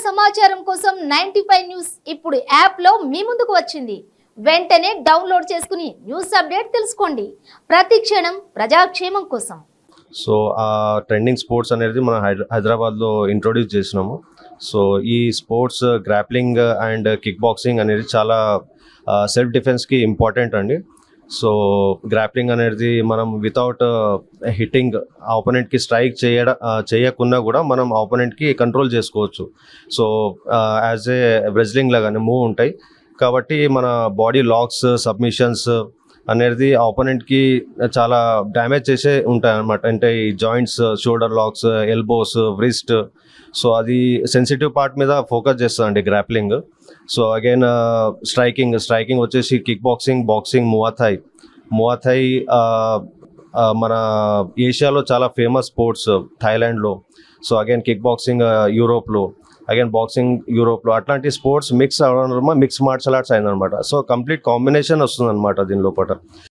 సమాచారం కోసం 95 న్యూస్ ఇప్పుడు యాప్ లో మీ ముందుకు వచ్చింది. వెంటనే డౌన్లోడ్ చేసుకుని న్యూస్ అప్డేట్ తెలుసుకోండి. ప్రతి క్షణం ప్రజాక్షేమం కోసం. సో ఆ ట్రెండింగ్ స్పోర్ట్స్ అనేది మనం హైదరాబాద్లో ఇంట్రొడ్యూస్ చేసినాము. సో ఈ sports grappling and kick boxing అనేది చాలా సెల్ఫ్ డిఫెన్స్కి ఇంపార్టెంట్ అండి. సో గ్రాప్లింగ్ అనేది మనం వితౌట్ హిట్టింగ్ ఆపోనెంట్కి స్ట్రైక్ చేయకుండా కూడా మనం ఆపోనెంట్కి కంట్రోల్ చేసుకోవచ్చు. సో యాజ్ ఏ రెజ్లింగ్ లాగానే మూవ్ ఉంటాయి కాబట్టి మన బాడీ లాక్స్ సబ్మిషన్స్ అనేది ఆపోనెంట్కి చాలా డ్యామేజ్ చేసే ఉంటాయి అన్నమాట. అంటే ఈ joints, shoulder locks, elbows, wrist, so అది సెన్సిటివ్ పార్ట్ మీద ఫోకస్ చేస్తుందండి గ్రాప్లింగ్. సో అగైన్ స్ట్రైకింగ్ వచ్చేసి కిక్ బాక్సింగ్, మువాథాయ్ మన ఏషియాలో చాలా ఫేమస్ స్పోర్ట్స్ థాయిలాండ్లో. సో అగైన్ కిక్ బాక్సింగ్ యూరోప్లో, అగైన్ బాక్సింగ్ యూరోప్లో, అట్లాంటి స్పోర్ట్స్ మిక్స్ మార్షల్ ఆర్ట్స్ అయిందనమాట. సో కంప్లీట్ కాంబినేషన్ వస్తుంది అనమాట దీని లోపల.